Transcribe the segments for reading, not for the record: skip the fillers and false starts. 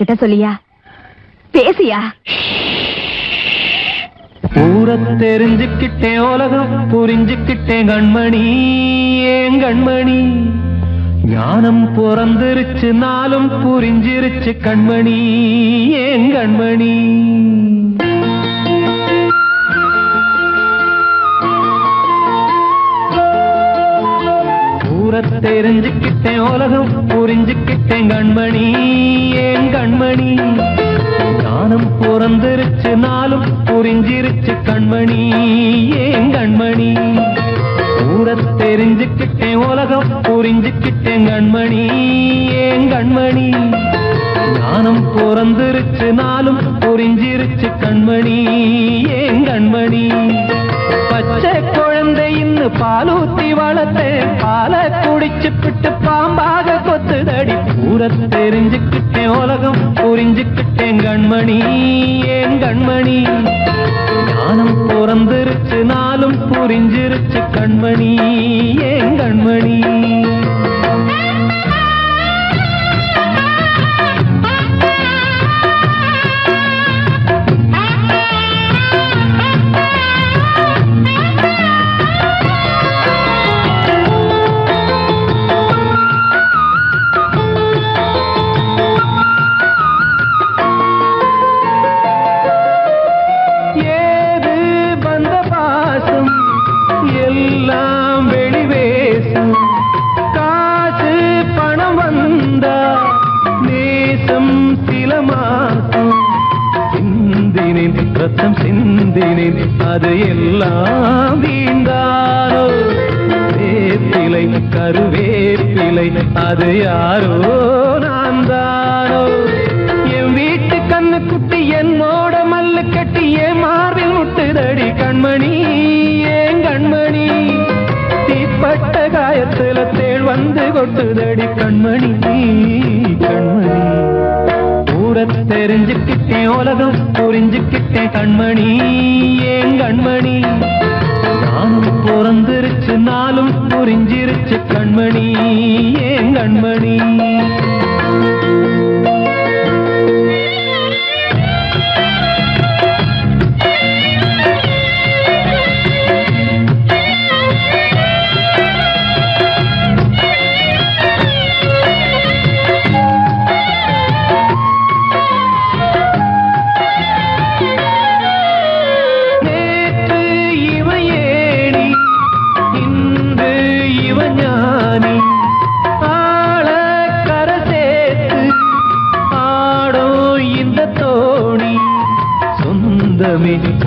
என்கிட்ட சொல்லியா? பேசியா? ஊர தெரிஞ்சுக்கிட்டேன், உலகம் புரிஞ்சுக்கிட்டேன் கண்மணி, ஏன் கண்மணி. ஞானம் பிறந்திருச்சு, நாளும் புரிஞ்சிருச்சு கண்மணி, ஏன் கண்மணி. ஊர தெரிஞ்சுக்கிட்டேன், உலகம் புரிஞ்சுக்கிட்டேன் கண்மணி, ஏன் கண்மணி. ஞானம் பிறந்திருச்சு, நாளும் புரிஞ்சிருச்சு கண்மணி, ஏன் கண்மணி. ஊர தெரிஞ்சுக்கிட்டேன், உலகம் புரிஞ்சுக்கிட்டேன் கண்மணி, ஏன் கண்மணி. ஞானம் பிறந்திருச்சு, நாளும் புரிஞ்சிருச்சு கண்மணி, ஏன் கண்மணி. பச்சை குழந்தையின்னு பாலூத்தி வளர்த்தேன், பாலை குடிச்சு பிட்டு பாம்பாக கொத்துதடி. ஊர தெரிஞ்சுக்கிட்டேன், உலகம் புரிஞ்சுக்கிட்டேன் கண்மணி, ஏன் கண்மணி. ஞானம் பிறந்திருச்சு, நாளும் புரிஞ்சிருச்சு கண்மணி, ஏன் கண்மணி. ரத்தம் சிந்தினேன், அது எல்லாம் வீண்டாரோ. வேப்பிலை கருவேப்பிலை, அது யாரோ நான் தானோ. என் வீட்டு கண்ணு குட்டி என்னோட மல்லு கட்டி என் மார்பில் முட்டுதடி கண்மணி, ஏன் கண்மணி. தீப்பட்ட காயத்துல தேள் வந்து கொட்டுதடி கண்மணி, கண்மணி. ஊர தெரிஞ்சுக்கிட்டேன், உலகம் புரிஞ்சுக்கிட்டேன் கண்மணி, ஏன் கண்மணி. ஞானம் பிறந்திருச்சு, நாளும் புரிஞ்சிருச்சு கண்மணி, ஏன் கண்மணி.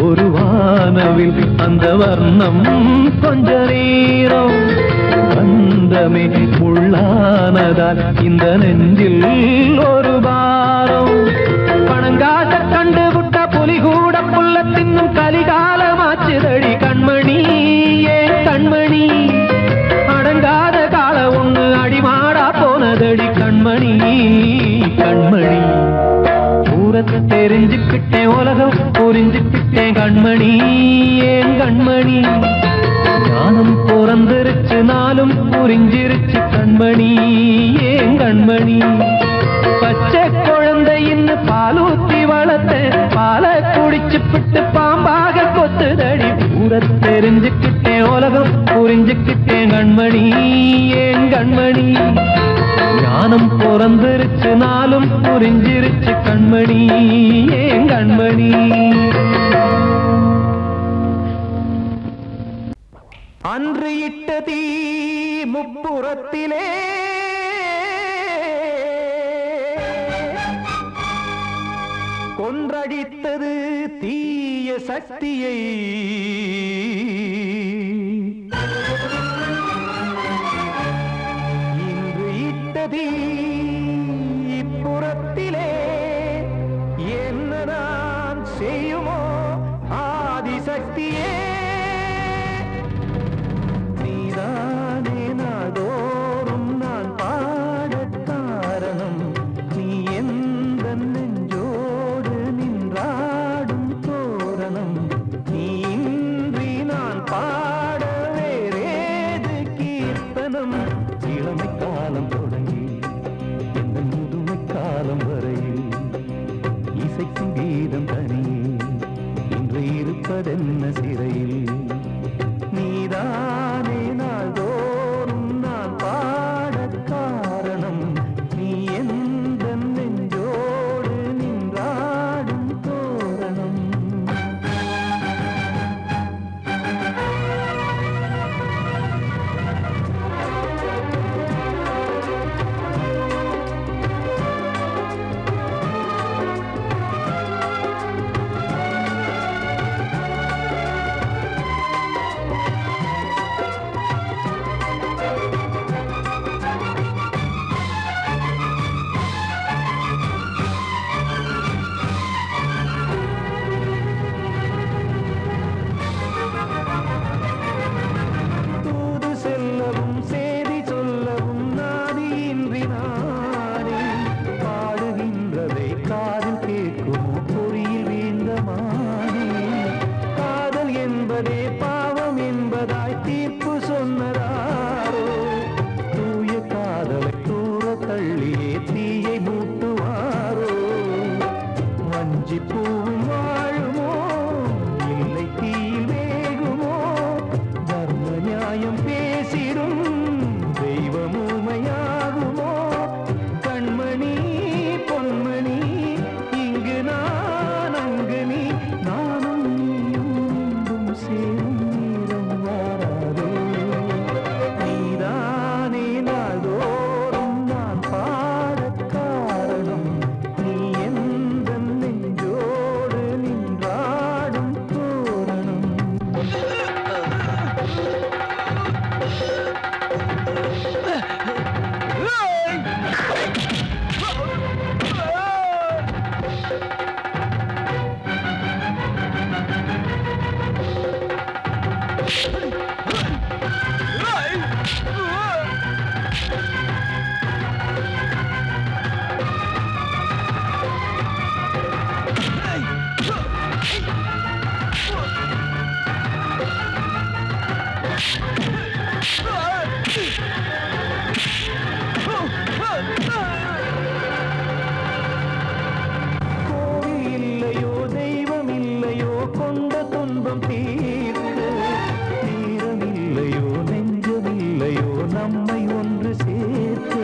ஒரு வானவில் அந்த வர்ணம் கொஞ்ச நேரம் வந்தமே உள்ளானதால் இந்த நெஞ்சில் ஒரு பாரம். பணங்காச கண்டு விட்ட புலி கூட புல்ல தின்னும் கலிகாலமாச்சுதடி கண்மணி, ஏன் கண்மணி. அடங்காத கால ஒண்ணு அடிமாடா போனதடி கண்மணி, கண்மணி. ஊரத்தை தெரிஞ்சுக்கிட்டேன், உலகம் புரிஞ்சுக்கிட்டேன் கண்மணி, ஏன் கண்மணி. ஞானம் பிறந்திருச்சு, நாளும் புரிஞ்சிருச்சு கண்மணி, ஏன் கண்மணி. பச்சை குழந்தையின்னு பாலூத்தி வளர்த்தேன், பாலை குடிச்சு பிட்டு பாம்பாக கொத்துதடி. ஊரத்தை தெரிஞ்சுக்கிட்டேன், உலகம் புரிஞ்சுக்கிட்டேன் கண்மணி, ஏன் கண்மணி. ஞானம் பிறந்திருச்சு, நாளும் புரிஞ்சிருச்சு கண்மணி, ஏன் கண்மணி. அன்று இட்ட தீ முப்புறத்திலே கொன்றடித்தது தீய சக்தியை. இப்புறத்திலே என்னதான் செய்யுமோ ஆதிசக்தியே. நீதானே நாள்தோறும் நான் பாட காரணம், நீ எந்த நெஞ்சோடு நின்றாடும் தோரணம். நீ இன்றி நான் பாட வேறேது கீர்த்தனம். இளமை காலம் தொடங்கி இந்த முதுமை காலம் வரையில் தீர்ப்பு சொன்னதாரோ தூய காதலை தூர தள்ளியே தீயை மூட்டுவாரோ வஞ்சி பூவும் வாழுமோ இல்லை தீயில் வேகுமோ தர்ம நியாயம் பேசிடும் தெய்வம் ஊமையாகுமோ கண்மணி பொன்மணி இங்கு நான் அங்கு நீ நானும் நீயும் மீண்டும் சேரும் நேரம் வாராதே நீதானே நாள்தோறும் நான் பாடக் காரணம் நீ எந்த நெஞ்சோடு நின்றாடும் தோரணம் கோவில் இல்லையோ தெய்வம் இல்லையோ கொண்ட துன்பம் தீர்க்க நேரம் இல்லையோ நெஞ்சம் இல்லையோ நம்மை ஒன்று சேர்க்க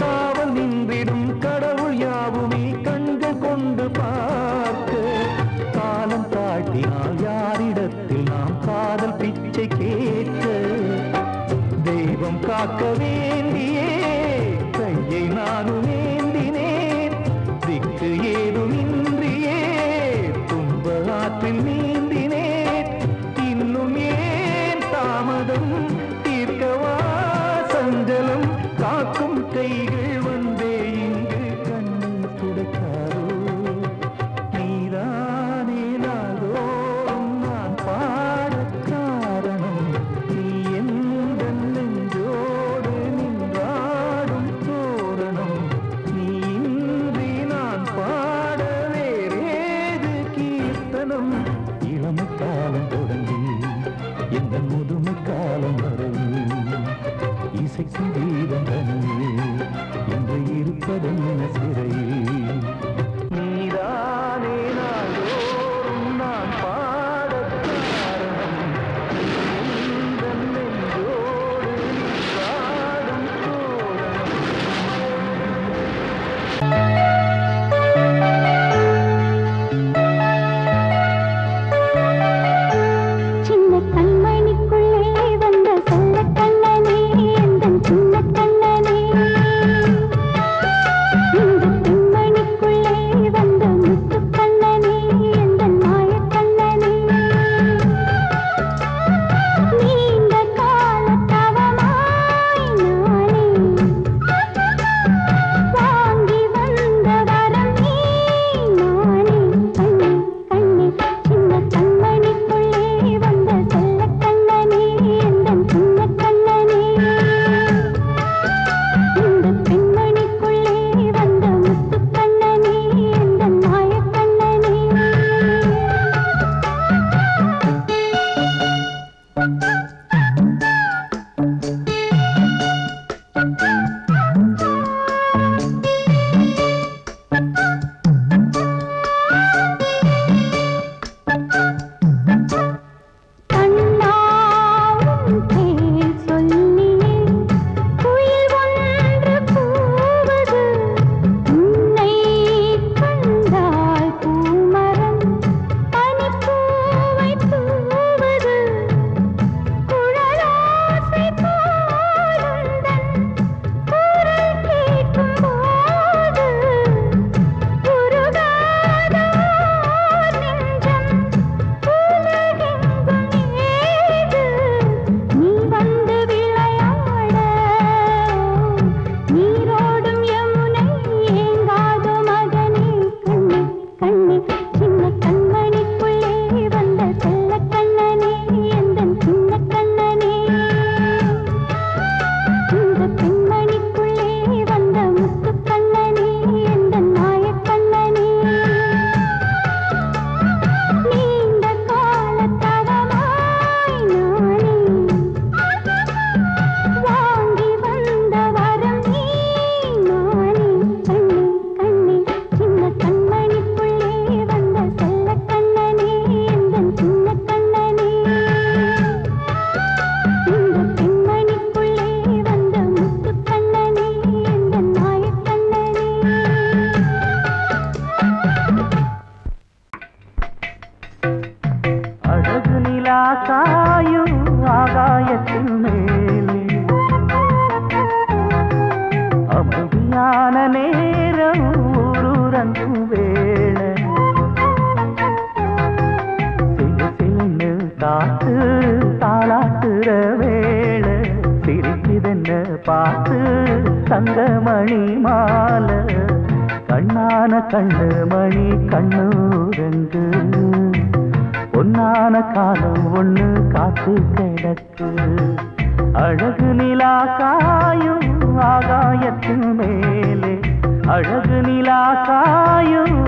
காவல் நின்றிடும் கடவுள் யாவுமே கண்கள் கொண்டு பார்க்க காலம் தாட்டினால் யாரிடத்தில் நாம் காதல் பிச்சை கேட்க தெய்வம் காக்க வேண்டியே கையை நானும் ஏந்தினேன் திக்கு ஏதுமின்றியே துன்ப ஆற்றில் நீந்தினேன் இன்னும் ஏன் தாமதம் தீர்க்கவா சஞ்சலம் காக்கும் கைகள் வந்தே இங்கு கண்ணீர் துடைக்காரோ நீதானே நாள்தோறும் நான் பாடக் காரணம் நீ எந்த நெஞ்சோடு நின்றாடும் தோரணம் நீ இன்றி நான் பாட வேறேது கீர்த்தனம் இளமை காலம் தொடங்கி எந்த முதுமை காலம் வரை இசைக்கும் வீதம் தனியே என்று இருப்பதென்ன சிறையில் நீதானே நாள்தோறும் நான் பாடக் காரணம் நீ எந்த நெஞ்சோடு நின்றாடும் தோரணம் சின்ன கண்மணிக்குள்ளே வந்த செல்ல கண்ணனே எந்தன் சின்ன கண்ணனே பார்த்து தங்கமணி மாலை கண்ணான கண்ணு மணி கண்ணூரங்கு பொன்னான காலம் ஒண்ணு காத்து கிடக்கு அழகு நிலா காயும் ஆகாயத்து மேலே அழகு நிலா காயும்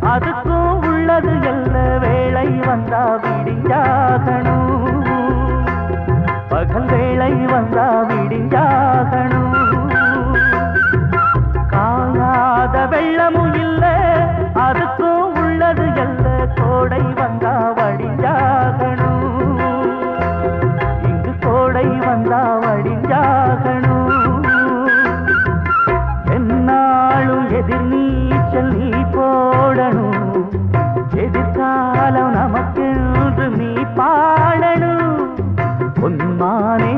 அதுக்கும் உள்ளது எல்ல வேளை வந்தா விடிஞ்சாகணும் பகல் வேளை வந்தா விடிஞ்சாகணும் காயாத வெள்ளமும் இல்ல அதுக்கும் உள்ளது எல்ல கோடை வந்தா வடிஞ்சாகணும் இங்கு கோடை வந்தா வடிஞ்சாகணும் என்னாலும் எதிர் நீச்சல் நீ போடணும் எதிர்காலம் நமக்கென்று நீ பாடணும் உன்மானே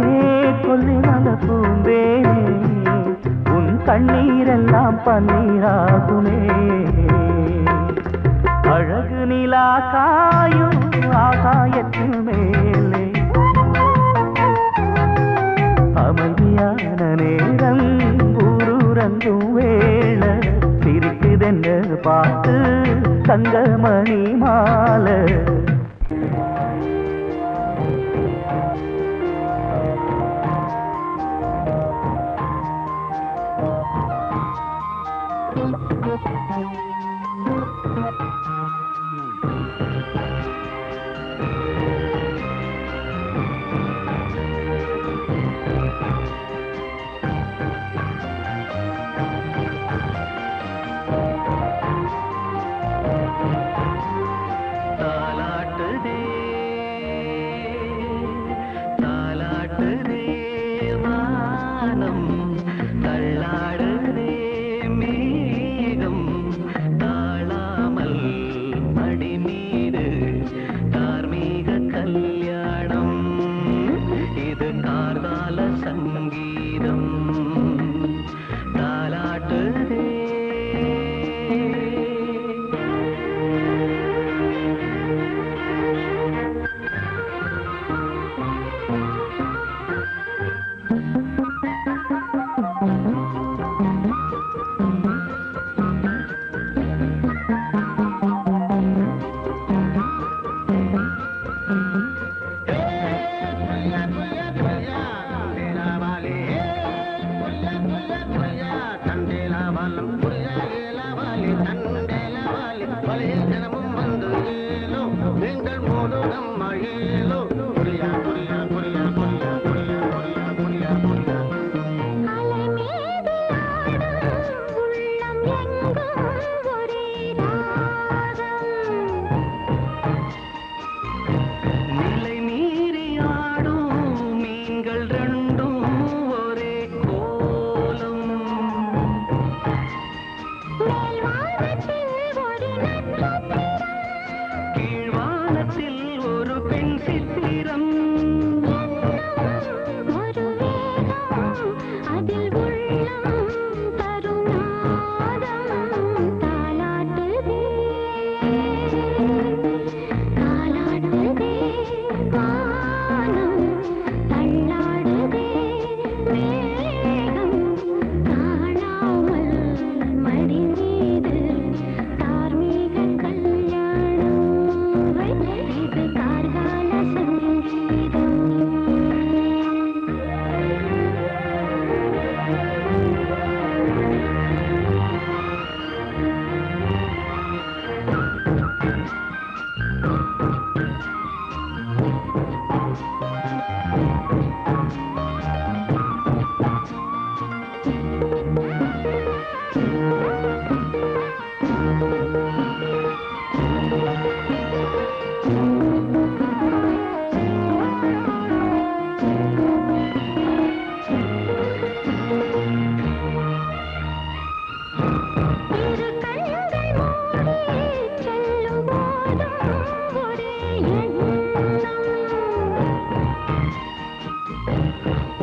கொல்லிமல பூந்தேனே உன் கண்ணீரெல்லாம் பன்னீராகுமே அழகு நிலா காயும் ஆகாயத்தின் மேலே அமைதியான நேரம் ஊரூரங்கும் வேளை சிரிக்குதென்று பார்த்து தங்கமணி மாலை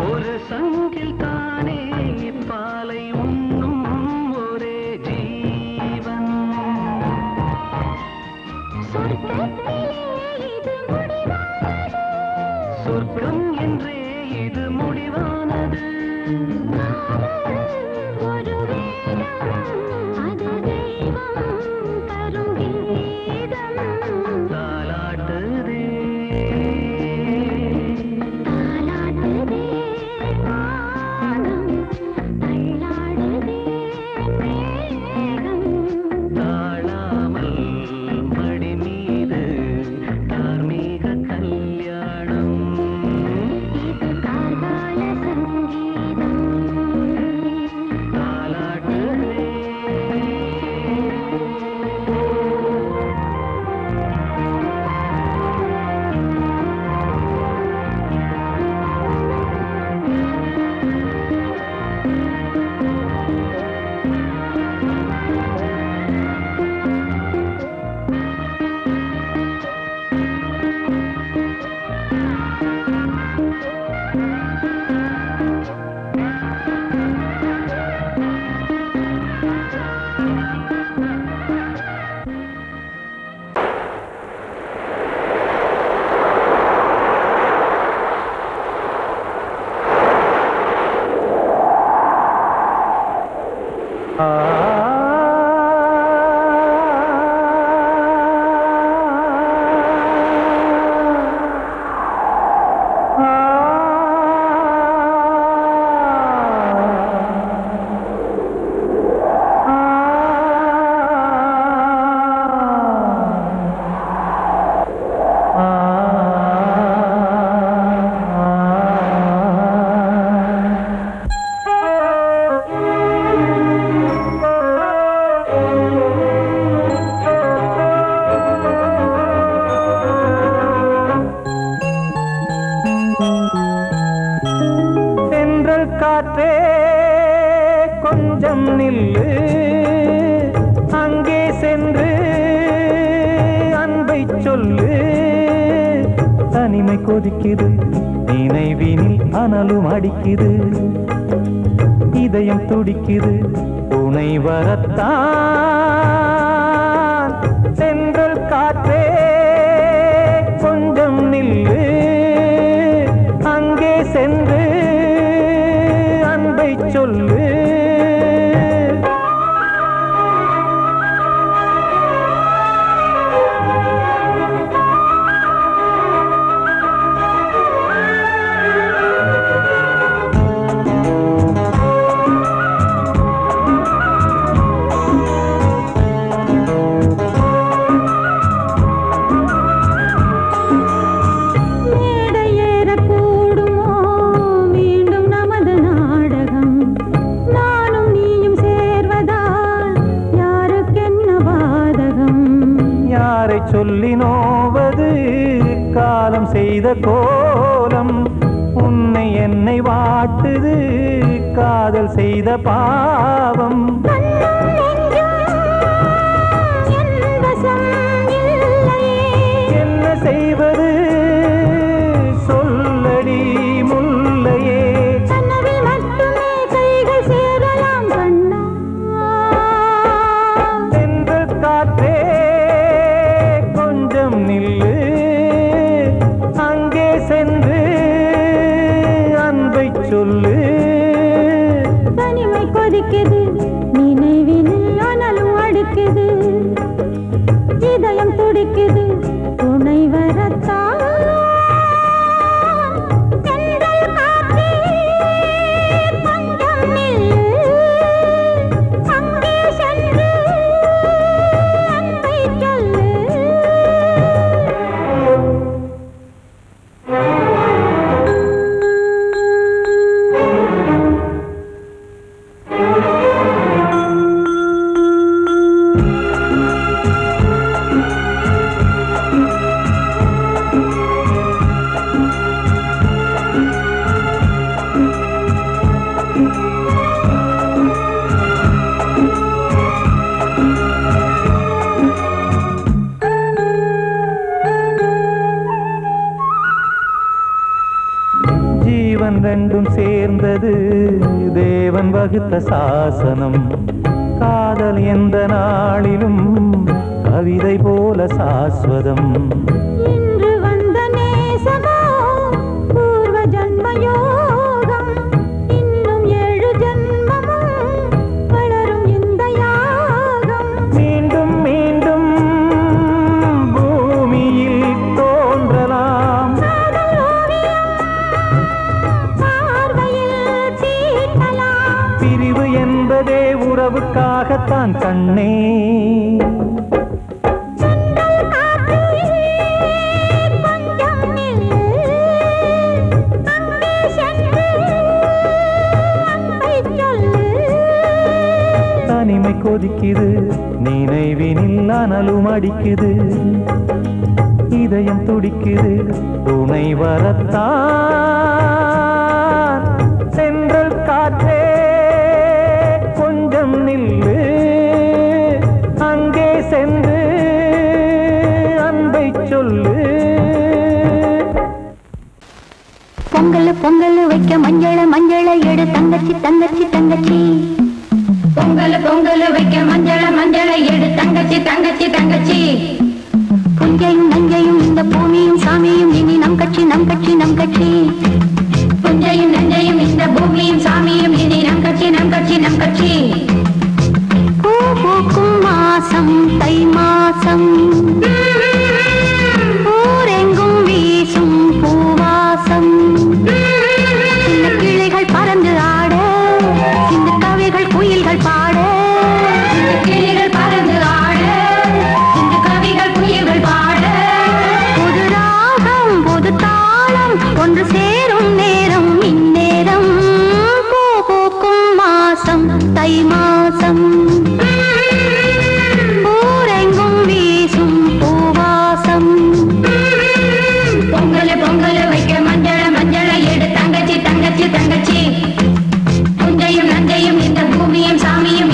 ஒரு சங்கில் தானே பாலை உண்ணும் ஒரே ஜீவன் சொர்க்கம் என்றே இது முடிவானது ஒரு அது தெய்வம் தரும் கீதம் தாலாட்டுதே தாலாட்டுதே வானம் தள்ளாடுதே மேகம் தாழாமல் மடி மீது தார்மீக கல்யாணம் இது கார்கால சங்கீதம் தாலாட்டுதே காற்றே கொஞ்சம் நில்லு அங்கே சென்று அன்பை சொல்லு தனிமை கொதிக்குது நினைவினில் அனலும் அடிக்குது இதயம் துடிக்குது துணை வரத்தான் சென்றல் காற்றே கொஞ்சம் நில்லு அங்கே சென்று அன்பை சொல்லு சொல்லி நோவது காலம் செய்த கோலம் உன்னை என்னை வாட்டுது காதல் செய்த பாவம் என்ன செய்வது சொல்லடி முல்லையே சென்றல் காற்றே நில்லு அங்கே சென்று அன்பை சொல்லு தனிமை கொதிக்குது நினைவினில் அனலும் அடிக்குது இதயம் துடிக்குது துணை வரத்தான் சேர்ந்தது தேவன் வகுத்த சாசனம். காதல் எந்த நாளிலும் கவிதை போல சாஸ்வதம். இன்று வந்த நேசமோ பூர்வ ஜன்மயோகம். இன்னும் 7 ஜன்மமும் வளரும் இந்த யாகம். மீண்டும் மீண்டும் பூமியில் தோன்றலாம். காதல் ஓவியம் பார்வையில் தீட்டலாம். பிரிவு என்பதே உறவுக்காகத்தான் கண்ணே. சென்றல் காற்றே கொஞ்சம் நில்லு. அங்கே சென்று அன்பை சொல்லு. தனிமை கொதிக்குது, நினைவினில் அனலும் அடிக்குது. இதயம் துடிக்குது, துணை வரத்தான். சென்றல் காற்றே கொஞ்சம் நில்லு. அங்கே சென்று அன்பை சொல்லு. பொங்கல் பொங்கல் வைக்க மஞ்சள மஞ்சள எடு தங்கச்சி தங்கச்சி தங்கச்சி. பொங்கல் பொங்கல் வைக்க மஞ்சள மஞ்சள எடு தங்கச்சி தங்கச்சி தங்கச்சி. புஞ்சையும் நஞ்சையும் இந்த பூமியும் சாமியும் இனி நம் கட்சி நம் கட்சி நம் கட்சி. புஞ்சையும் நஞ்சையும் இந்த பூமியும் சாமியும் இனி நம் கட்சி நம் கட்சி நம் கட்சி. பூ பூக்கும் மாசம் தை மாசம். ஊரெங்கும் வீசும் பூவாசம். சின்ன கிளைகள் பறந்து ஆட, சின்ன கவிகள் குயில்கள் பாட. இந்த கிளிகள் பறந்து ஆட, இந்த கவிகள் குயில்கள் பாட. புது ராகம் புது தாளம் ஒன்று சேரும் நேரம் இந்நேரம். பூ பூக்கும் மாசம் தை மாசம். ஊரெங்கும் வீசும் பூவாசம். பொங்கல் பொங்கல் வைக்க மஞ்சள மஞ்சள எடு தங்கச்சி தங்கச்சி தங்கச்சி. புஞ்சையும் நஞ்சையும் இந்த பூமியும் சாமியும்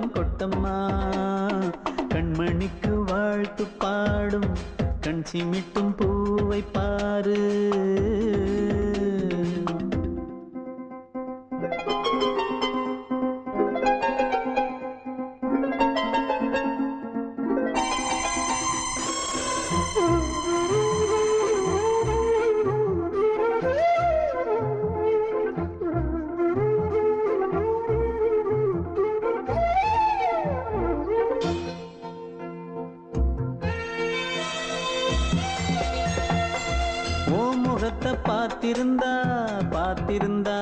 கொஞ்சம் கொட்டம்மா கண்மணிக்கு வாழ்த்து பாடும் கண் சிமிட்டும் பூவை பாரு பார்த்திருந்தா பார்த்திருந்தா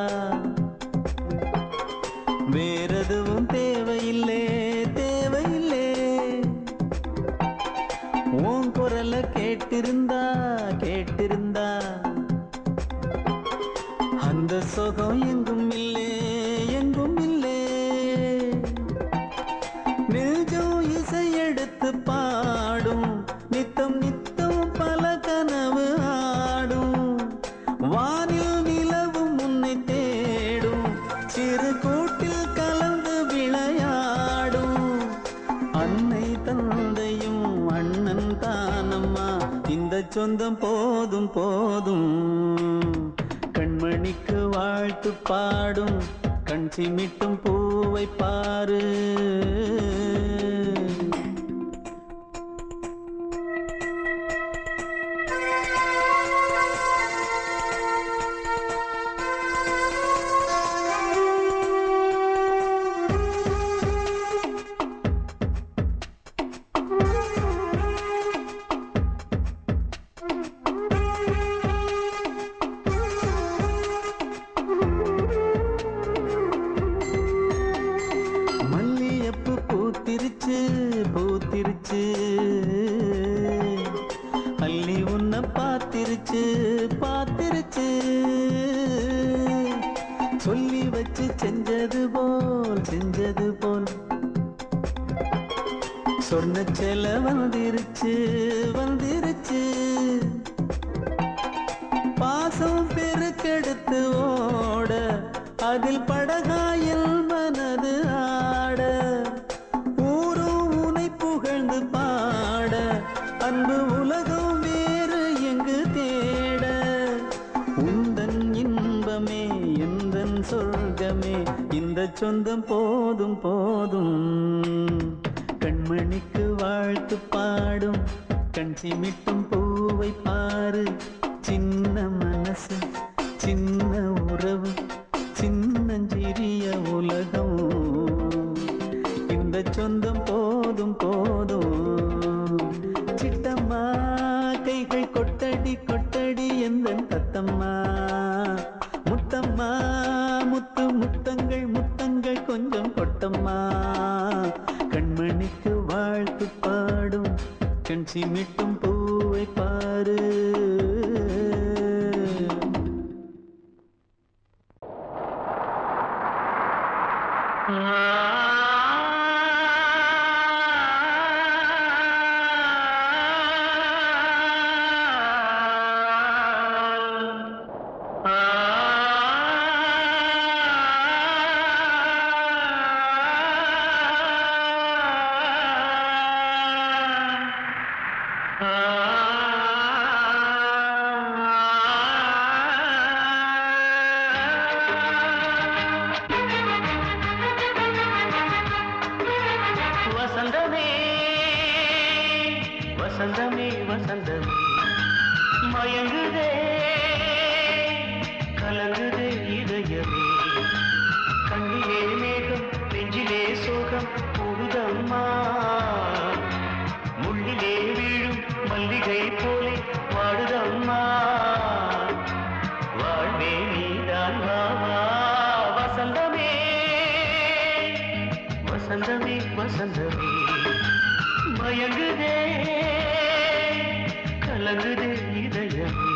வேறெதுவும் தேவையில்லை தேவையில்லை உன் குரல கேட்டிருந்தா கேட்டிருந்தா அந்த சுகம் எங்கும் இல்லை எங்கும் இல்லை நெஞ்சம் இசை எடுத்து பாடும் நித்தம் நித்தம் பல கனவு ஆடும் வானில் நிலவும் உன்னை தேடும் சிறு கூட்டில் கலந்து விளையாடும் அன்னை தந்தையும் அண்ணன் தானம்மா இந்த சொந்தம் போதும் போதும் கண்மணிக்கு வாழ்த்து பாடும் கண் சிமிட்டும் பூவை பாரு பூத்திருச்சு அள்ளி உன்னை பார்த்திருச்சு பார்த்திருச்சு சொல்லி வச்சு செஞ்சது போல் சொன்ன செல வந்துருச்சு வந்துருச்சு பாசம் பெருக்கெடுத்து ஓட அதில் படகாயில் மனது ஆட புகழ்ந்து பாட அன்பு உலகம் வேறு எங்கு தேட உந்தன் இன்பமே எந்தன் சொர்க்கமே இந்த சொந்தம் போதும் போதும் கண்மணிக்கு வாழ்த்து பாடும் கண் சிமிட்டும் பூவை பாரு சின்ன மனசு சின்ன உறவு சின்னஞ்சிறிய உலகம் இந்த சொந்தம் போதும் போதும் சிட்டம்மா கைகள் கொட்டடி கொட்டடி எந்தன் தத்தம்மா முத்தம்மா முத்து முத்தங்கள் முத்தங்கள் கொஞ்சம் கொட்டம்மா கண்மணிக்கு வாழ்த்து பாடும் கண் சிமிட்டும் பூவை பாரு வசந்தமே வசந்தமே மயங்குதே கலங்குதே இதயமே கண்ணிலே மேகம் நெஞ்சிலே சோகம் கூடுதம்மா முள்ளிலே வீழும் மல்லிகை போலே வாடுதம்மா வாழ்வே நீதான் வாவா வசந்தமே வசந்தமே வசந்தமே மயங்குதே கலங்குதே இதயமே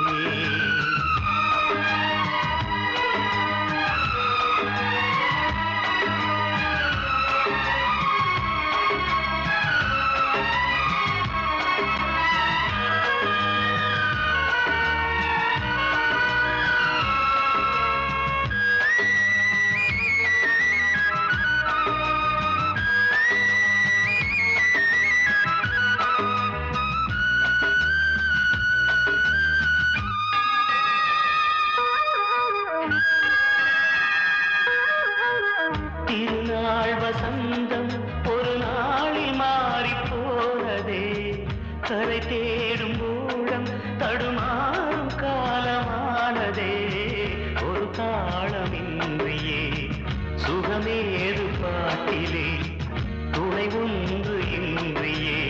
வசந்தம் ஒரு நாளில் மாறி போனதே கரை தேடும் ஊழம் தடுமாறும் காலமானதே ஒரு தாளமின்றியே சுகமேது பாட்டிலே துணை ஒன்று இன்றியே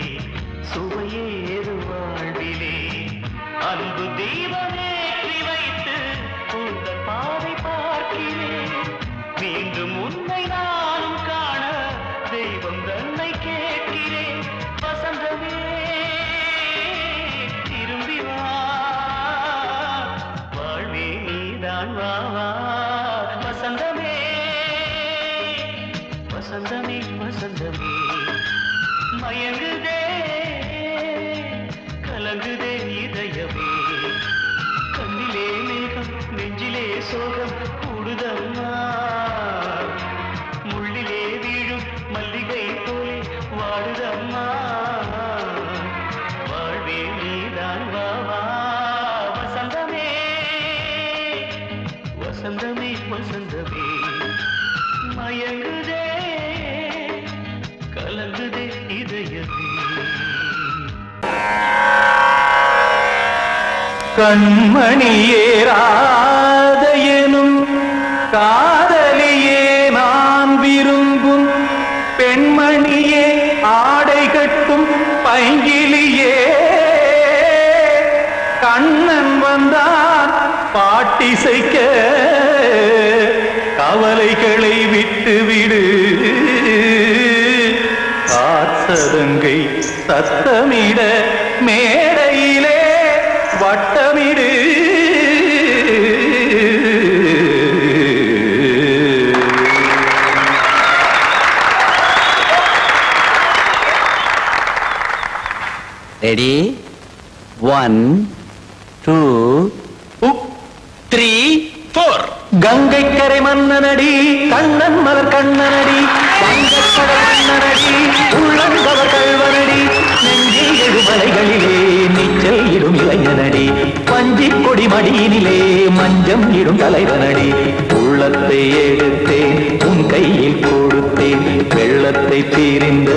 சுவையேது வாழ்விலே அன்பு தீபமேற்றி வைத்து உங்கள் பாதை பார்க்கிறேன் மீண்டும் உன்னை நானும் காண தெய்வம் தன்னை கேட்கிறேன் வசந்தமே திரும்பி வா வாழ்வே நீதான் வா வா வசந்தமே வசந்தமே வசந்தமே மயங்குதே கலங்குதே இதயமே கண்ணிலே மேகம் நெஞ்சிலே சோகம் கூடுதம்மா முள்ளிலே வீழும் மல்லிகை போலே வாடுதம்மா வாழ்வே நீதான் வா வா வசந்தமே வசந்தமே வசந்தமே மயங்குதே கலங்குதே இதயமே கண்மணியே ராதையனும் காதலியே நான் விரும்பும் பெண்மணியே ஆடை கட்டும் பைங்கிலியே கண்ணன் வந்தான் பாட்டிசைக்க கவலைகளை விட்டுவிடு காத்ததங்கை சத்தமிட மேடையிலே வட்டமிடு ரெடி 1 2 3 4 கங்கைக்கரை மன்னனடி கண்ணன் மலர் கண்ணனடி வங்கக்கடல் மன்னனடி உள்ளங்கவர் கல்வனடி நெஞ்சில் எழுமலைகளிலே நீச்சல் இடும் இளைஞனடி பஞ்சிக் கொடி மடியினிலே மஞ்சம் இடும் தலைவனடி உள்ளத்தை எடுத்தேன் உன் கையில் கொடுத்தேன் வெள்ளத்தை தீரிந்த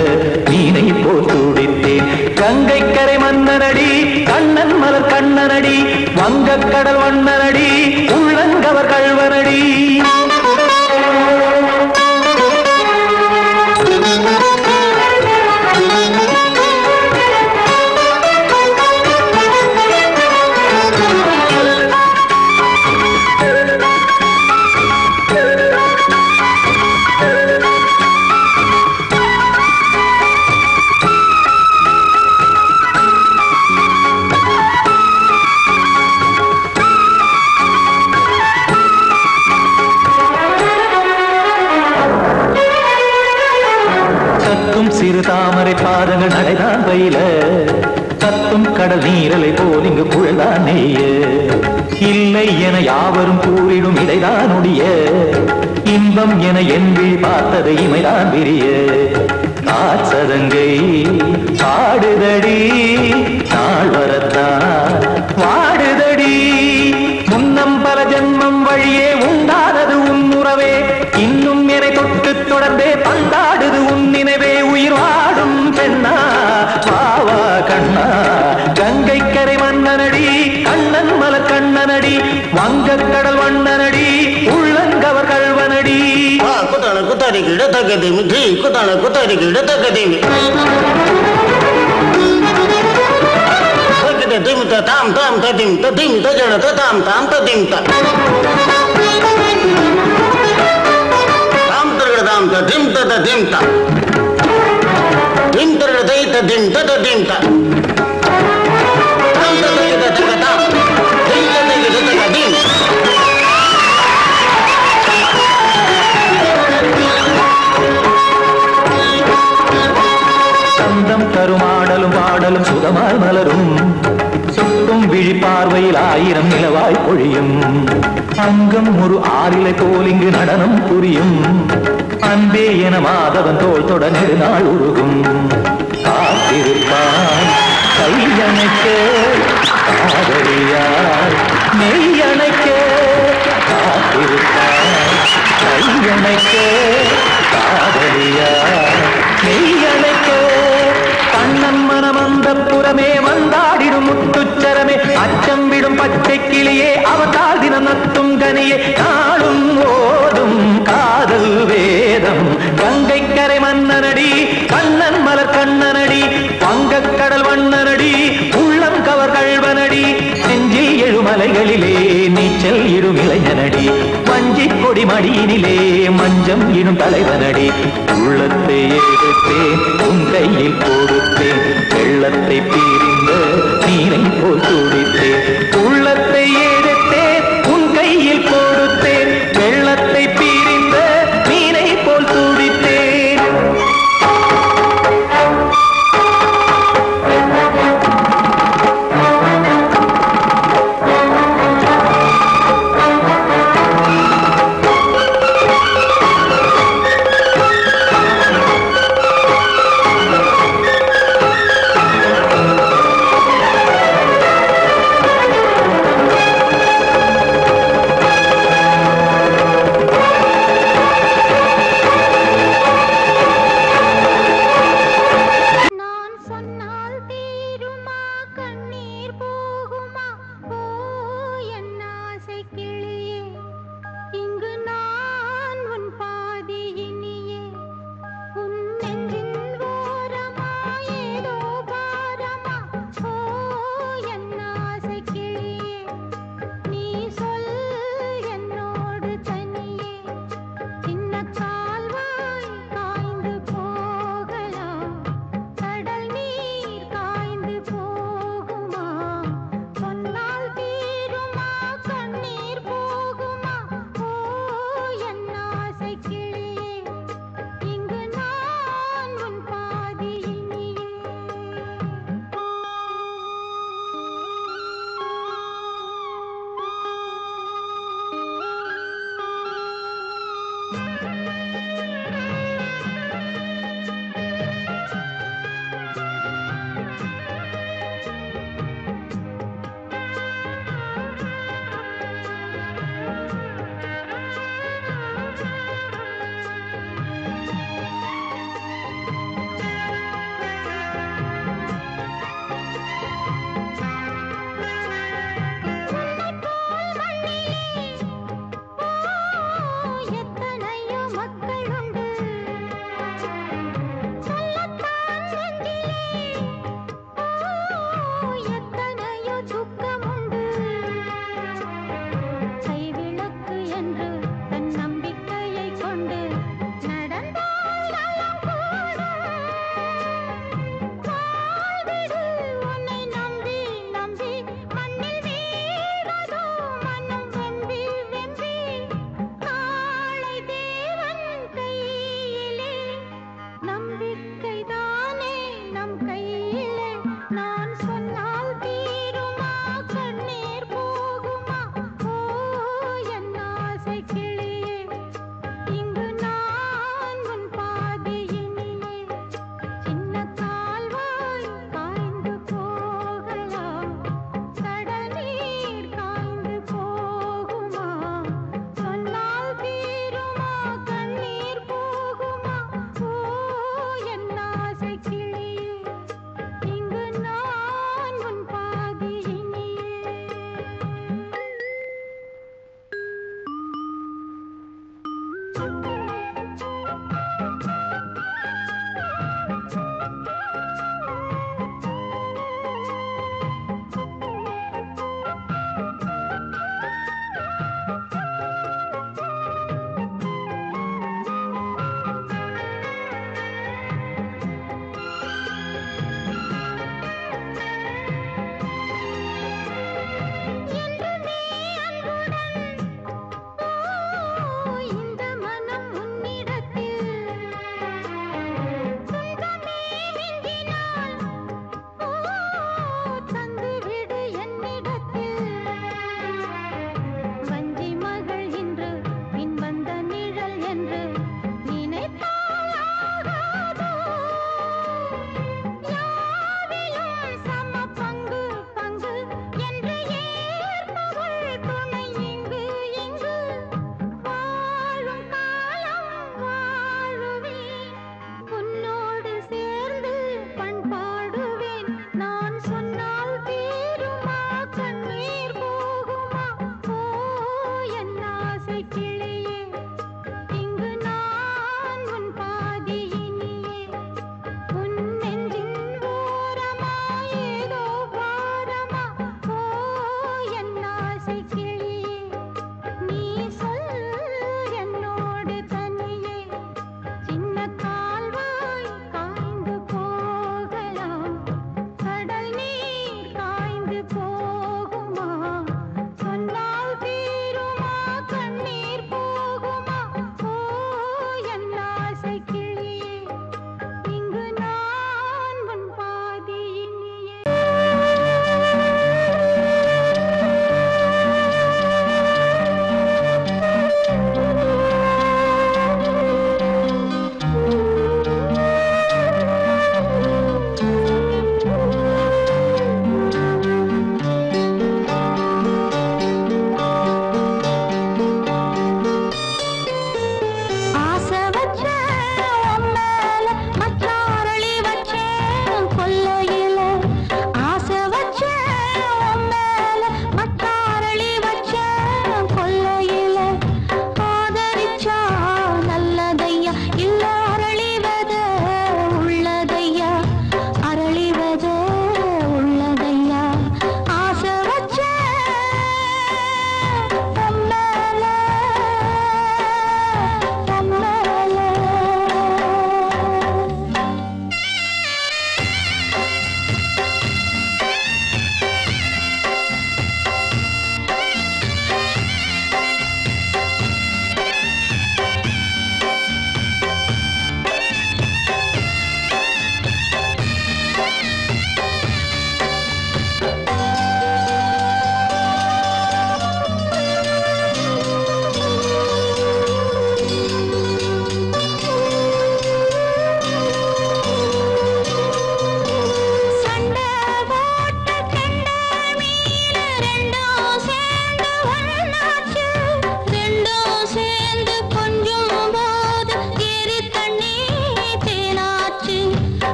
மீனை போல் துடித்தேன் கங்கைக்கரை மன்னனடி கண்ணன் மலர் கண்ணனடி வங்கக்கடல் வண்ணனடி உள்ளங்கவர் கல்வனடி சிறு தாமரை பாதங்கள் நடைதான் பயில கத்தும் கடல் நீரலை போல் இங்கு புழல்தான் நெய்ய இல்லை என யாவரும் கூறிடும் இடைதான் உடைய இன்பம் என என்பி பார்த்தது இமைதான் விரிய காச்சதங்கை பாடுதடி நாள் வரத்தான் வாடுதடி முன்னம் பல ஜென்மம் வழியே உண்டானது உன் உறவே இன்னும் என்னை தொட்டு தொடர்ந்தே பந்தாடுது உன் நினைவே உயிர் வாடும் பெண்ணா வாவா கண்ணா கங்கைக்கரை மன்னனடி கண்ணன் மலர் கண்ணனடி வங்கக்கடல் வண்ணனடி உள்ளங்கவர் கல்வனடி குத்தான குத்தாரி கிட தக்கதேமி ஜி குத்தான குத்தாரி கிட தக்கதேமி திம் தாம் தாம் ததிம் ததிம் தஜட தாம் தாம் ததிம் தாம் தர்கட தாம் ததிம் ததிம் தாம் திம் தர்கட தை ததிம் ததிம் தாம் தாம் ததிம் ததிம் தாம் திம் ததிம் ததிம் சந்தம் தருமாடலும் பாடலும் சுகமாய் மலரும் சுட்டும் விழி பார்வையில் ஆயிரம் நிலவாய் பொழியும் அங்கம் ஒரு ஆறிலை போல் இங்கு நடனம் புரியும் அன்பே என மாதவன் தோல் தொட நெடுநாள் உருகும் காத்திருப்பான் கையணைக்க காதலியார் மெய்யணைக்க காத்திருப்பான் கையணைக்க காதலியார் வந்தாடிடும் முத்துச்சரமே அச்சம் விடும் பச்சை கிளியே அவதால் தினம் நத்தும் கனியே நாளும் ஓதும் காதல் வேதம் கங்கை கரை மன்னனடி கண்ணன் மலர் கண்ணனடி வங்கக்கடல் வண்ணனடி உள்ளம் கவர் கழ்வனடி நெஞ்சில் எழுமலைகளிலே நீச்சல் இடும் இளைஞனடி வஞ்சி கொடி மடியினிலே மஞ்சம் இடும் தலைவனடி உள்ளத்தை எடுத்தேன் உன் கையில் கொடுத்தேன் வெள்ளத்தை பிரிந்த நீரை போல் துடித்தேன் உள்ளத்தை எடுத்தேன் உன் கையில் கொடுத்தேன் வெள்ளத்தை பிரிந்த நீரை போல் துடித்தேன்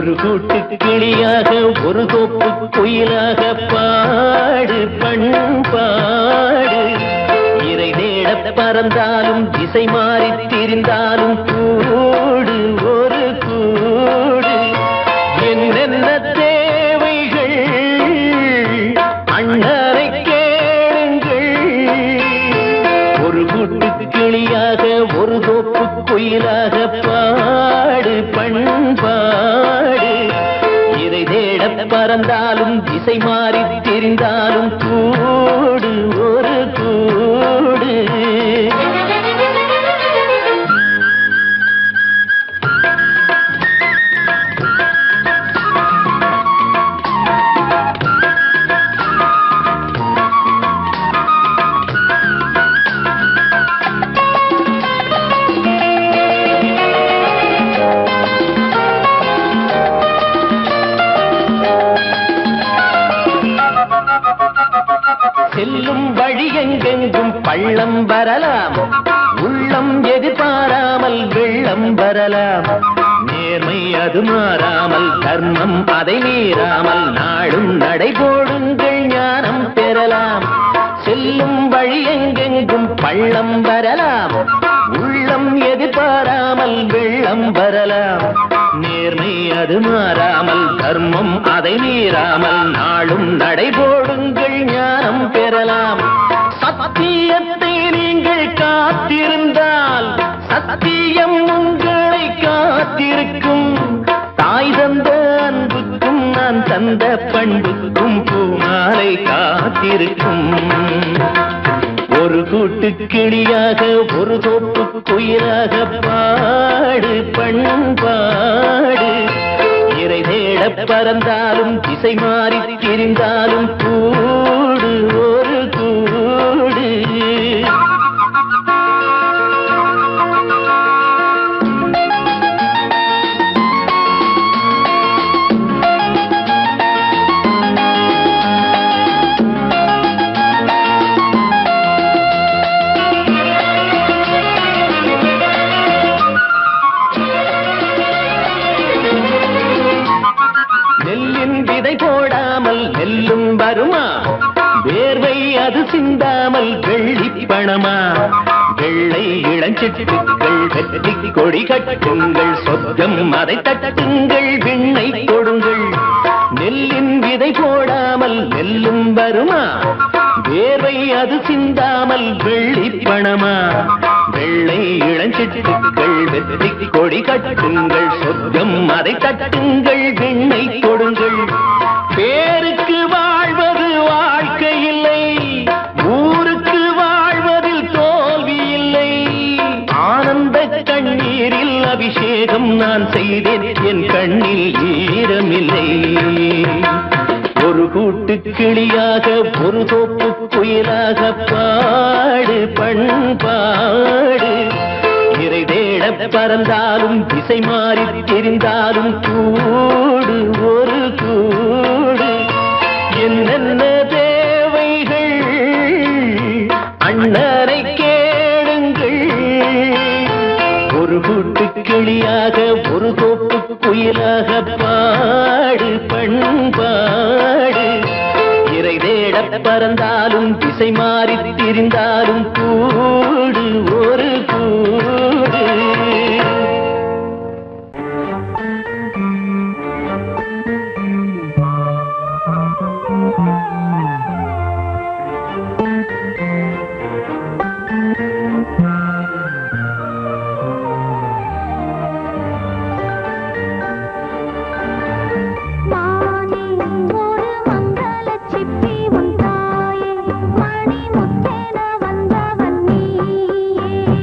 ஒரு கூட்டு கிளியாக ஒரு தோப்பு குயிலாக பாடு பண்பாடு இறை தேட பறந்தாலும் திசை மாறி திரிந்தாலும் கூடு ஒரு கூடு என்னென்ன தேவைகள் அண்ணரை கேளுங்கள் ஒரு கூட்டு கிளியாக ஒரு தோப்பு குயிலாக பாடு பண்பாடு இதை தேட பறந்தாலும் திசை மாறி திரிந்தாலும் கூடு ஒரு கூடு செல்லும் வழி எங்கெங்கும் பள்ளம் வரலாம் உள்ளம் எதிர்பாராமல் வெள்ளம் வரலாம் நேர்மை அது மாறாமல் தர்மம் அதை மீறாமல் நாடும் நடைபோடுங்கள் ஞானம் பெறலாம் செல்லும் வழி எங்கெங்கும் பள்ளம் வரலாம் உள்ளம் எதிர்பாராமல் வெள்ளம் வரலாம் நேர்மை அது மாறாமல் தர்மம் அதை மீறாமல் நாளும் நடைபோடுங்கள் ஞானம் பெறலாம் சத்தியத்தை நீங்கள் காத்திருந்தால் சத்தியம் உங்களை காத்திருக்கும் தாய் தந்த அன்புக்கும் நான் தந்த பண்புக்கும் பூமாலை காத்திருக்கும் ஒரு கூட்டு கிளியாக ஒரு தோப்பு குயிலாக பாடு பண்பாடு இறை தேட பறந்தாலும் திசை மாறி திரிந்தாலும் கூடு ஒரு கூடு போடாமல் நெல்லும் வருமா வேர்வை அது சிந்தாமல் வெள்ளி பணமா வெள்ளை இளஞ்சிட்டுக்கள் வெற்றி கொடி கட்டுங்கள் சொர்க்கம் அதை தட்டுங்கள் விண்ணை கொடுங்கள் நெல்லின் விதை போடாமல் நெல்லும் வருமா வேர்வை அது சிந்தாமல் வெள்ளி பணமா வெள்ளை இளஞ்சிட்டுக்கள் வெற்றி கொடி கட்டுங்கள் சொர்க்கம் அதை தட்டுங்கள் விண்ணை கொடுங்கள் பேருக்கு வாழ்வது வாழ்க்கை இல்லை ஊருக்கு வாழ்வதில் தோல்வி இல்லை ஆனந்த கண்ணீரில் அபிஷேகம் நான் செய்தேன் என் கண்ணில் ஈரமில்லை ஒரு கூட்டு கிளியாக ஒரு தோப்பு குயிலாக பாடு பண்பாடு இறை தேட பறந்தாலும் திசை மாறி தெரிந்தாலும் கூடு ஒரு கூடு என்னென்ன தேவைகள் அண்ணரை கேளுங்கள் ஒரு கூட்டு கிளியாக ஒரு தோப்பு குயிலாக பாடு பண்பாடு இறை தேட பறந்தாலும் திசை மாறி திரிந்தாலும் கூடு ஒரு கூடு மணி முத்தென வந்தவன் நீயே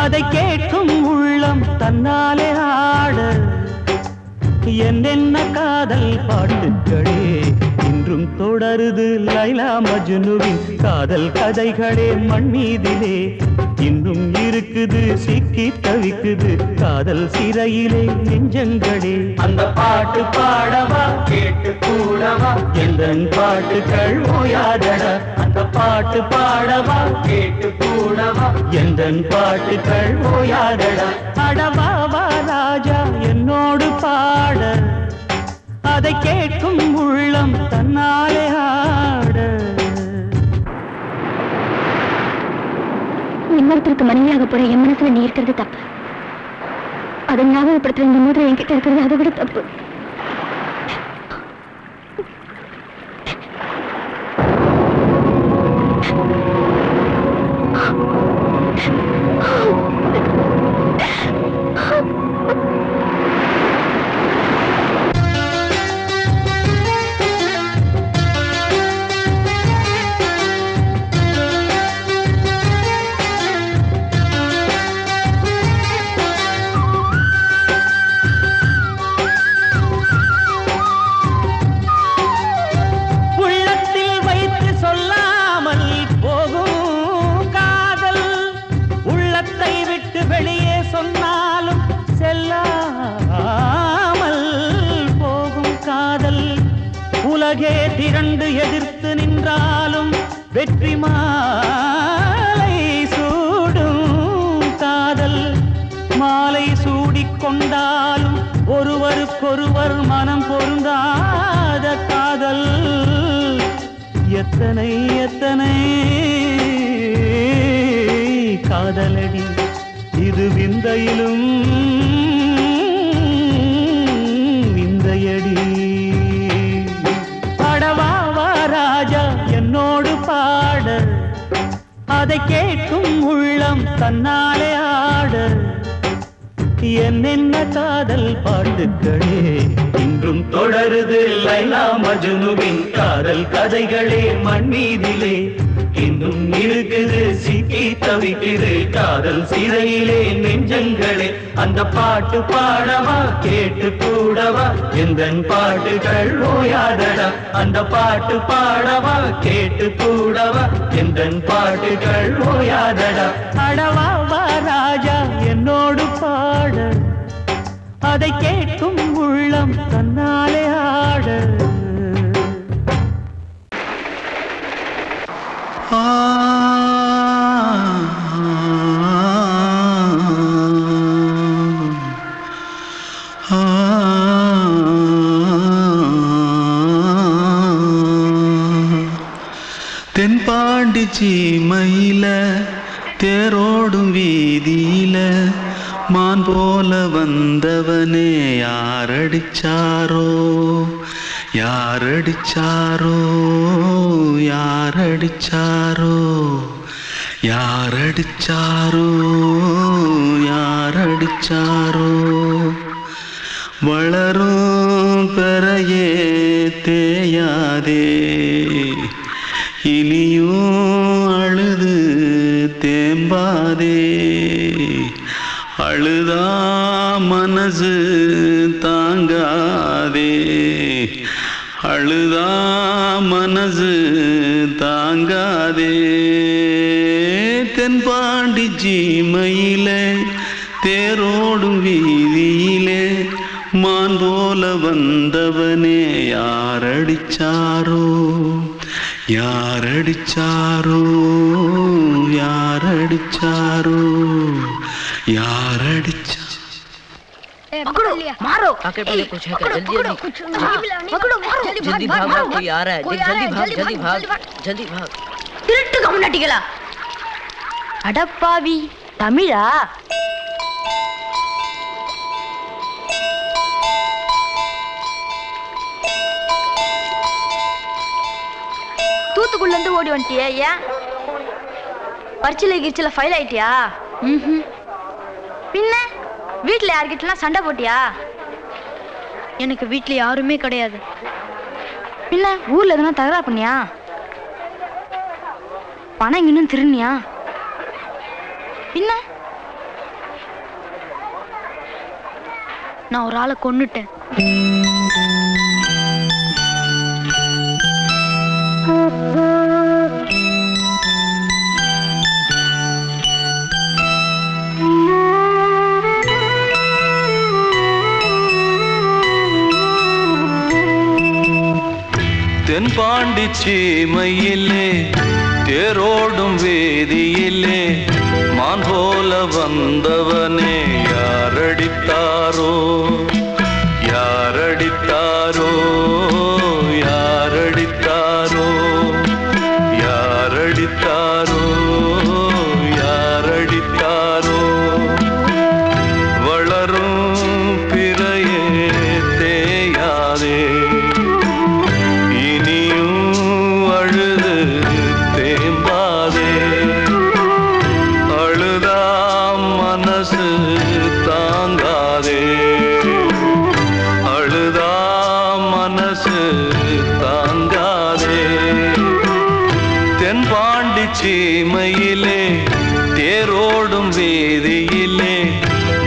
அதை கேட்கும் உள்ளம் தன்னாலே ஆட என்னென்ன காதல் பாட்டுக்களே இன்றும் தொடருது லைலா மஜ்னுவின் காதல் கதைகளே மண் மீதிலே இன்னும் இருக்குது சிக்கி தவிக்குது காதல் சிறையிலே நெஞ்சங்களே அந்த பாட்டு பாடவா கேட்டு கூடவா எந்தன் பாட்டுக்கள் ஓயாதடா அந்த பாட்டு பாடவா கேட்டு கூடவா எந்தன் பாட்டுக்கள் ஓயாதடா அடவாவா ராஜா என்னோடு பாட அதை கேட்கும் உள்ளம் தன்னாலே ஆட இன்னொருத்தருக்கு மனைவியாக போற என் மனசுல நீ இருக்கிறது தப்பு அதை ஞாபகப்படுத்துற இந்த மூன்று என்கிட்ட இருக்கிறது அதை விட தப்பு திரண்டு எதிர்த்து நின்றாலும் வெற்றி மாலை சூடும் காதல் மாலை சூடிக்கொண்டாலும் ஒருவருக்கொருவர் மனம் பொருந்தாத காதல் எத்தனை எத்தனை காதலடி இது விந்தையிலும் விந்தையடி. பாடவா ராஜா என்னோடு பாட, அதை கேட்கும் உள்ளம் தன்னாலே ஆட. என்னென்ன காதல் பாட்டுக்களே இன்றும் தொடருது லைலா மஜ்னுவின் காதல் கதைகளே மண் மீதிலே. இன்னும் இருக்குது சிக்கி தவிக்குது காதல் சிறையிலே நெஞ்சங்களே. அந்த பாட்டு பாடவா கேட்டு கூடவா எந்தன் பாட்டுகள் ஓயாதடா. அந்த பாட்டு பாடவா கேட்டு கூடவா எந்தன் பாட்டுகள் ஓயாதடா. அடவா வா ராஜா என்னோடு பாட, அதை கேட்கும் உள்ளம் தன்னாலே ஆட. தென்பாண்டி சீமையில தேரோடும் வீதியில மான் போல வந்தவனே யாரடிச்சாரோ யாரடிச்சாரோ யாரடிச்சாரோ யாரடிச்சாரோ யாரடிச்சாரோ. வளரும் பெறையே தேயாதே இனியும் அழுது தேம்பாதே. அழுதா மனசு தாங்காதே அழுதா மனசு தாங்காதே. தென்பாண்டி சீமையிலே தேரோடும் வீதியிலே மான் போல வந்தவனே யாரடிச்சாரோ யாரடிச்சாரோ யாரடிச்சாரோ यारडिचा पकड़ो मारो आके पहले कुछ है क्या जल्दी जल्दी पकड़ो मारो जल्दी भाग कोई आ रहा है जल्दी भाग திருட்டு கம்னாட்டிகளா அடப்பாவி தமிழா தூத்துக்குள்ள இருந்து ஓடி வந்துட்டியா? ஏன் பரிச்சையில கிரிச்சல ஃபைல் ஆயிட்டியா? பின்ன வீட்டுல யார்கிட்டலாம் சண்டை போட்டியா? எனக்கு வீட்டுல யாருமே கிடையாது. பின்ன ஊர்ல எதுனா தகராறு பண்ணியா? பணம் இன்னும் திருநியா? பின்ன நான் ஒரு ஆளை கொன்னுட்டேன். தென்பாண்டி சீமையிலே தேரோடும் வேதியிலே மான் போல வந்தவனே யாரடித்தாரோ யாரடித்தாரோ யாரடித்தாரோ யாரடித்தாரோ யாரடித்தாரோ. வளரும் பிறையே தேயாதே சீமையிலே தேரோடும் வேதியிலே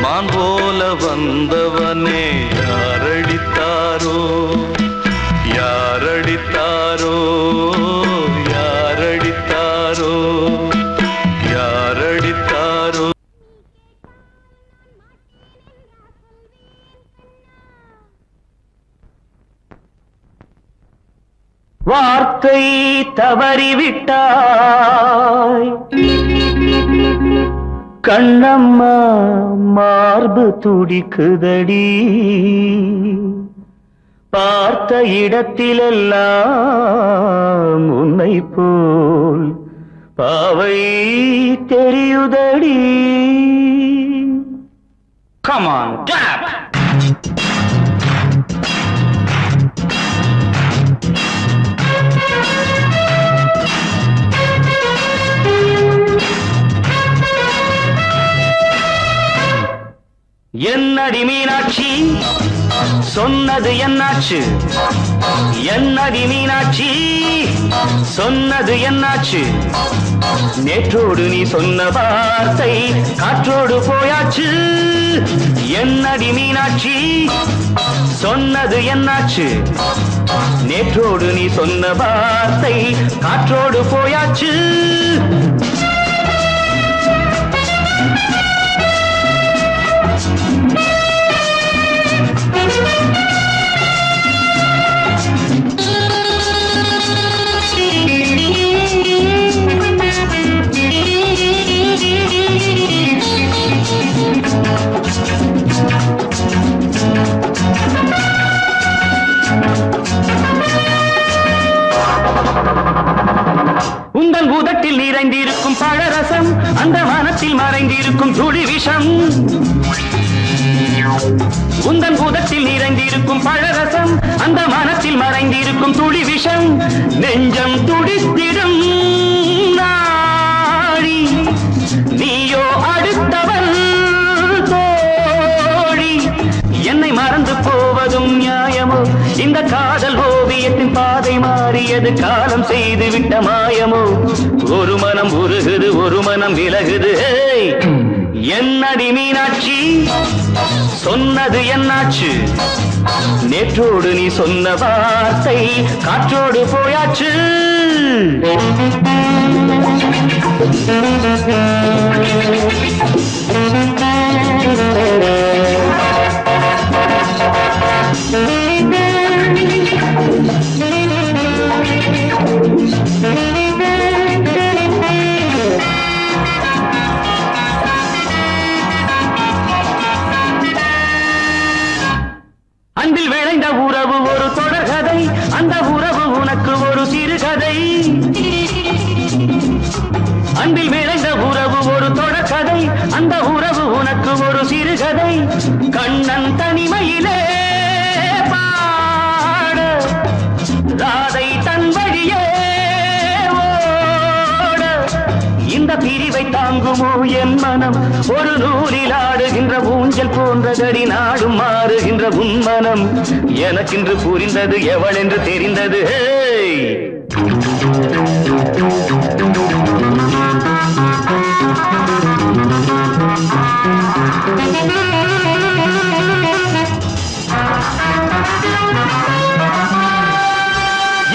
மான் போல வந்தவனே யாரடித்தாரோ யாரடித்தாரோ யாரடித்தாரோ யாரடித்தாரோ. வார்த்தை தவறிவிட்டாய் கண்ணம்மா மார்பு துடிக்குதடி. பார்த்த இடத்திலெல்லாம் உன்னை போல் பாவை தெரியுதடி. Come on, tap! என்னடி மீனாட்சி சொன்னது என்னாச்சு? என்னடி மீனாட்சி சொன்னது என்னாச்சு? நேற்றோடு நீ சொன்ன வார்த்தை காற்றோடு போயாச்சு. என்னடி மீனாட்சி சொன்னது என்னாச்சு? நேற்றோடு நீ சொன்ன வார்த்தை காற்றோடு போயாச்சு. உந்தன் உதட்டில் நிறைந்திருக்கும் பழரசம், அந்த மனத்தில் மறைந்திருக்கும் துளி விஷம். உந்தன் உதட்டில் நிறைந்திருக்கும் பழரசம், அந்த மனத்தில் மறைந்திருக்கும் துளி விஷம். நெஞ்சம் துடித்திடும் நாடி, நீயோ அடுத்தவன் தோழி. என்னை மறந்து போவதும் நியாயமோ? இந்த காதல் ஓவியத்தின் பாதை மாறியது காலம் செய்து விட்ட மாயமோ? ஒரு மனம் உருகுது, ஒரு மனம் விலகுது. என்னடி மீனாட்சி சொன்னது என்னாச்சு? நேற்றோடு நீ சொன்ன வார்த்தை காற்றோடு போயாச்சு. அன்பில் விளைந்த உறவு ஒரு தொடர்கதை, அந்த உறவு உனக்கு ஒரு சிறுகதை. அன்பில் விளைந்த உறவு ஒரு தொடர்கதை, அந்த உறவு உனக்கு ஒரு சிறுகதை. கண்ணன் தனிமையிலே பாட, ராதை தன் வழியே ஓட. இந்த பிரிவை தாங்குமோ என் மனம்? ஒரு நூலில் ஆடுகின்ற ஊஞ்சல் போன்றதடி நாடும் மாறுகின்ற உன்மனம். எனக்கென்று புரிந்தது எவள் என்று தெரிந்தது.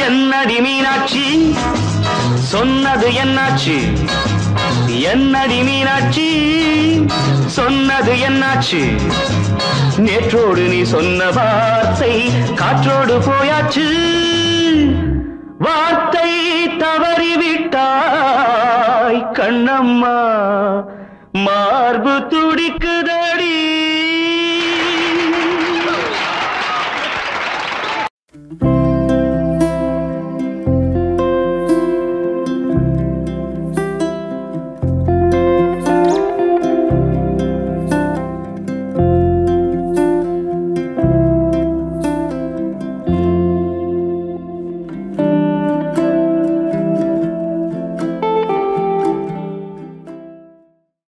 என்னடி மீனாட்சி சொன்னது என்னாச்சு? என்னடி மீனாட்சி சொன்னது என்னாச்சு? நேற்றோடு நீ சொன்ன வார்த்தை காற்றோடு போயாச்சு. வார்த்தை தவறிவிட்டாய் கண்ணம்மா, மார்பு துடிக்குதடி.